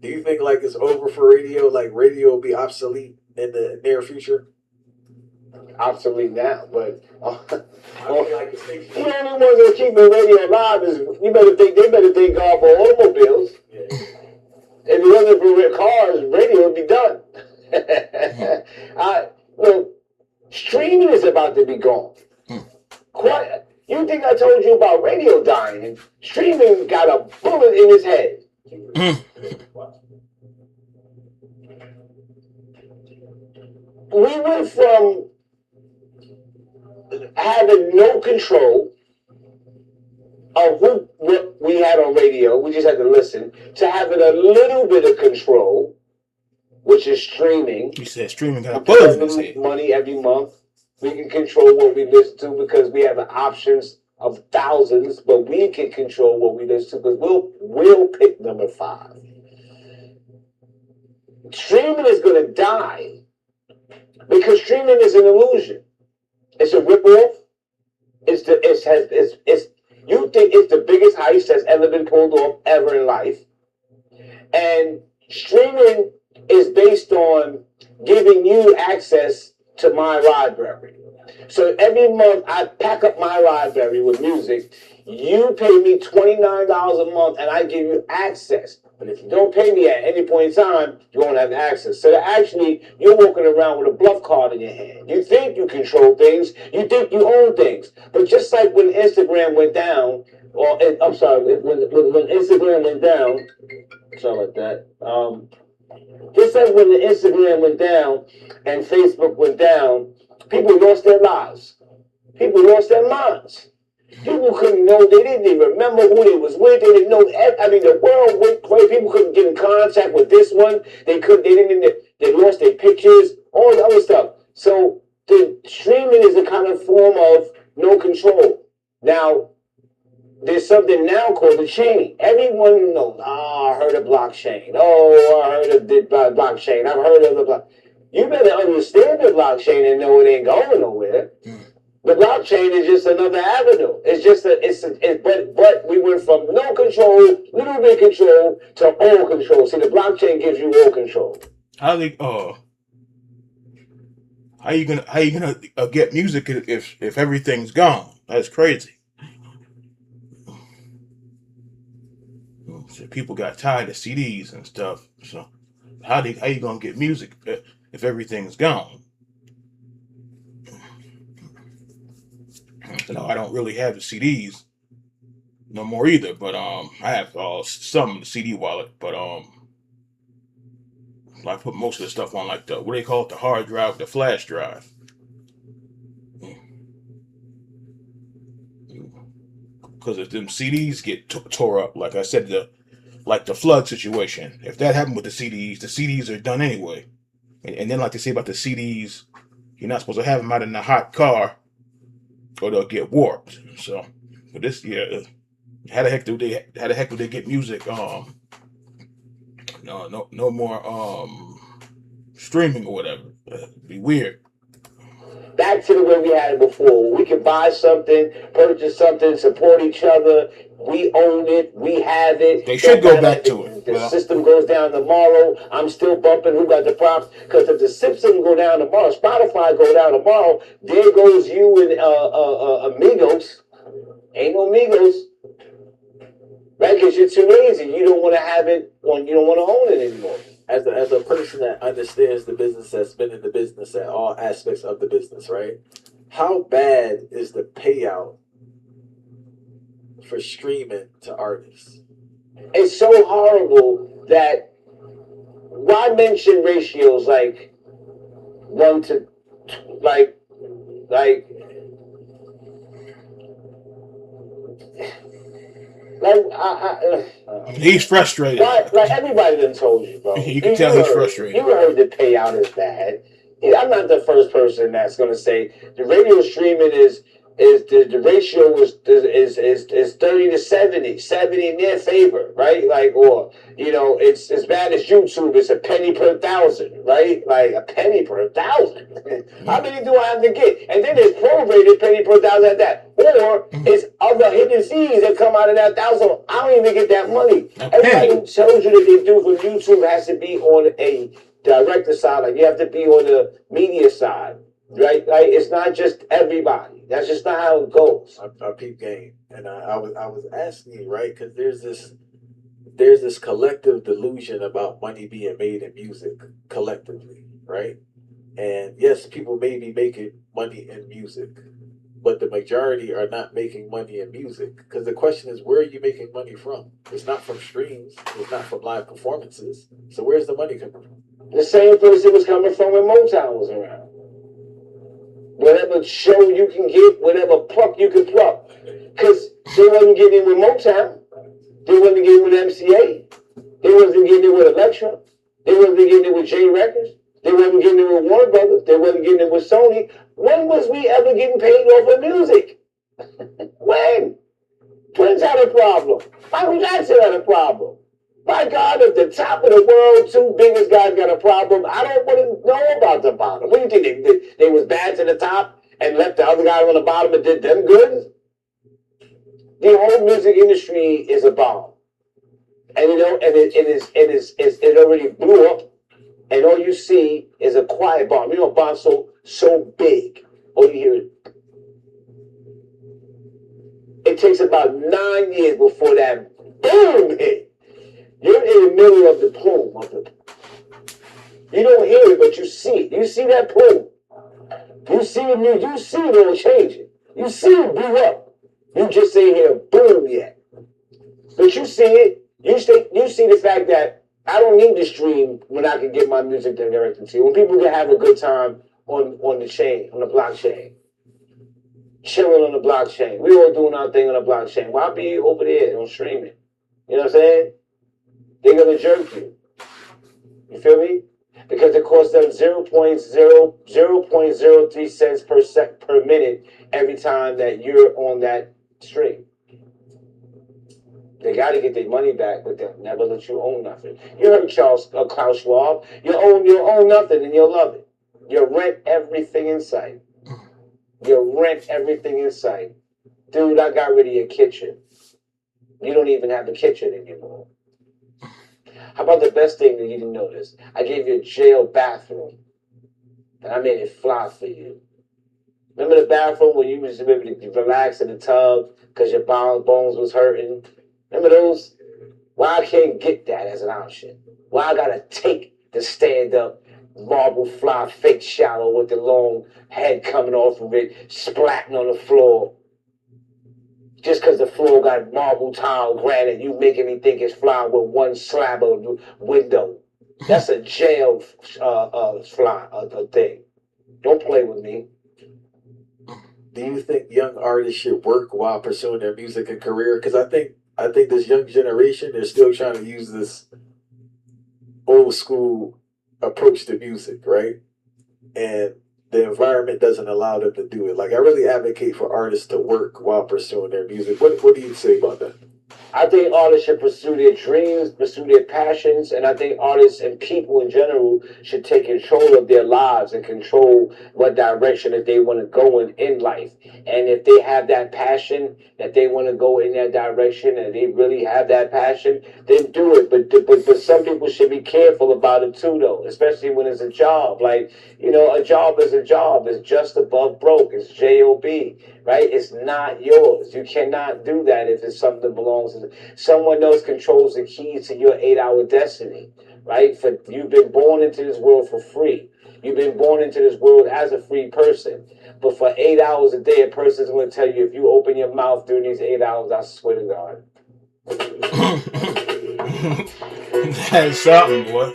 Do you think like it's over for radio? Like radio will be obsolete in the near future? Obsolete now, but I feel like the station. the only ones that keep the radio alive is they better thank God for automobiles. Yeah. If it wasn't for cars, radio would be done. Look, streaming is about to be gone. Quiet. You think I told you about radio dying? Streaming got a bullet in his head. We went from having no control of what we had on radio, we just had to listen, to having a little bit of control, which is streaming. You said streaming got a bullet in his head. Money every month. We can control what we listen to because we have the options of thousands, but we can control what we listen to because we'll pick number 5. Streaming is going to die because streaming is an illusion. It's a ripoff. You think it's the biggest heist that's ever been pulled off ever in life. And streaming is based on giving you access to my library. So every month I pack up my library with music. You pay me $29 a month and I give you access. But if you don't pay me at any point in time, you won't have access. So actually, you're walking around with a bluff card in your hand. You think you control things. You think you own things. But just like when Instagram went down, when Instagram went down, sorry about that. Just like when the Instagram went down and Facebook went down, people lost their lives. People lost their minds. People couldn't know. They didn't even remember who they was with. They didn't know. I mean, the world went crazy. People couldn't get in contact with this one. They didn't. They lost their pictures. All the other stuff. So the streaming is a kind of form of no control. Now, there's something now called a chain. Everyone knows. Oh, I heard of blockchain. Oh, I heard of blockchain. I've heard of the block. You better understand the blockchain and know it ain't going nowhere. The blockchain is just another avenue. But we went from no control, little bit control, to all control. See, the blockchain gives you all control. How you gonna get music if everything's gone? That's crazy. So people got tired of CDs and stuff. So how you gonna get music if everything's gone? No, I don't really have the CDs no more either. But I have some in the CD wallet. But I put most of the stuff on like the what do they call it, the hard drive, the flash drive. Because if them CDs get tore up, like I said, the flood situation. If that happened with the CDs are done anyway. And then like they say about the CDs, you're not supposed to have them out in a hot car, or they'll get warped. So, but this, how the heck do they get music? No more streaming or whatever. It'd be weird. Back to the way we had it before. We could buy something, purchase something, support each other. We own it. We have it. They should go back to it. The system goes down tomorrow. I'm still bumping. Who got the props? Because if the system go down tomorrow, Spotify go down tomorrow, there goes you and Amigos. Ain't no Amigos. Right? Because you're too lazy. You don't want to have it. You don't want to own it anymore. As a person that understands the business, that's been in the business at all aspects of the business, right? How bad is the payout for streaming to artists? It's so horrible that why mention ratios like 1 to like he's frustrated. Like everybody done told you, bro. You can tell he's frustrated. You heard the payout is bad. I'm not the first person that's going to say the radio streaming is is the ratio is 30 to 70, 70 in their favor, right? Like, or it's as bad as YouTube. It's a penny per thousand, right? Like a penny per thousand. How many do I have to get? And then there's prorated penny per thousand at that, or it's other hidden fees that come out of that thousand. I don't even get that money. Everybody who tells you that they do from YouTube has to be on a director side. Like you have to be on the media side. Right? Like it's not just everybody. That's just not how it goes. I peep game, and I was asking you, right, because there's this collective delusion about money being made in music collectively, right? And yes, people may be making money in music, but the majority are not making money in music. Because the question is, where are you making money from? It's not from streams. It's not from live performances. So where's the money coming from? The same place it was coming from when Motown was around. Whatever show you can get, whatever pluck you can pluck. Because they wasn't getting it with Motown. They wasn't getting it with MCA. They wasn't getting it with Elektra. They wasn't getting it with J Records. They wasn't getting it with Warner Brothers. They wasn't getting it with Sony. When was we ever getting paid off of music? When? Prince had a problem. Michael Jackson had a problem. My God, at the top of the world, two biggest guys got a problem. I don't want to know about the bottom. What do you think? They was bad to the top and left the other guy on the bottom and did them good? The whole music industry is a bomb. And it already blew up. And all you see is a quiet bomb. A bomb so big. All you hear is. It takes about 9 years before that boom hit. You're in the middle of the plume. You don't hear it, but you see it. You see that plume. You see it. You see it all changing. You see it blew up. You just ain't hear boom yet. But you see it. You see the fact that I don't need to stream when I can get my music directly to you. When people can have a good time on the chain, on the blockchain. Chilling on the blockchain. We all doing our thing on the blockchain. Why be over there on streaming? You know what I'm saying? They're gonna jerk you. You feel me? Because it costs them 0.03 cents per minute every time that you're on that stream. They got to get their money back, but they'll never let you own nothing. You heard Klaus Schwab. You'll own nothing and you'll love it. You'll rent everything in sight. You'll rent everything in sight. Dude, I got rid of your kitchen. You don't even have a kitchen anymore. How about the best thing that you didn't notice? I gave you a jail bathroom. And I made it fly for you. Remember the bathroom where you was able to relax in the tub because your bones was hurting? Remember those? Why I can't get that as an option? Why I gotta take the stand-up marble fly fake shower with the long head coming off of it, splatting on the floor? Just because the floor got marble tile granite, you making me think it's fly with one slab of window. That's a jail thing. Don't play with me. Do you think young artists should work while pursuing their music and career? Because I think this young generation is still trying to use this old school approach to music, right? And the environment doesn't allow them to do it. Like I really advocate for artists to work while pursuing their music. What do you say about that? I think artists should pursue their dreams, pursue their passions, and I think artists and people in general should take control of their lives and control what direction that they want to go in life. And if they have that passion that they want to go in that direction and they really have that passion, then do it. But some people should be careful about it too, though, especially when it's a job. Like, a job is a job. It's just above broke. It's J-O-B, right? It's not yours. You cannot do that if it's something that belongs to someone else. Controls the keys to your 8-hour destiny, right? For you've been born into this world for free. You've been born into this world as a free person. But for 8 hours a day, a person's going to tell you, if you open your mouth during these 8 hours, I swear to God. That's something, boy.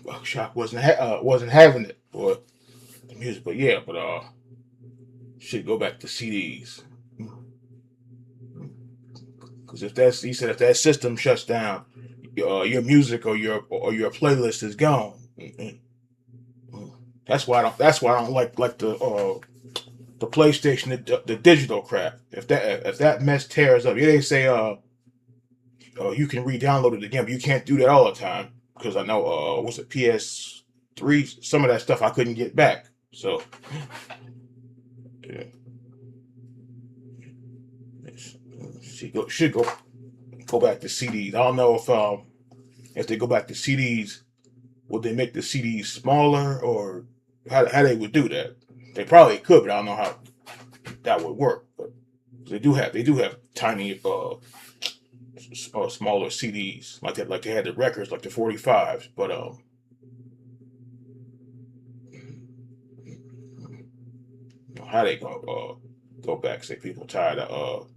Buckshot wasn't having it, boy. The music, but yeah, should go back to CDs. Because if that system shuts down, your music or your playlist is gone. That's why I don't like the PlayStation, the digital crap. If that mess tears up, yeah, they say you can re-download it again, but you can't do that all the time because I know was it PS3, some of that stuff I couldn't get back. So yeah, should go back to CDs. I don't know if they go back to CDs, would they make the CDs smaller or how they would do that? They probably could, but I don't know how that would work. But they do have tiny smaller CDs like that, like they had the records like the 45s, but how they gonna go back? Say people tired of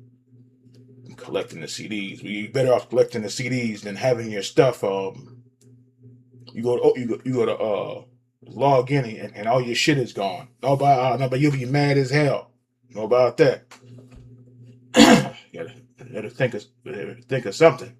collecting the CDs. Well, you better off collecting the CDs than having your stuff. You go to log in and all your shit is gone. Nobody, you'll be mad as hell. Know about that? You gotta think of something.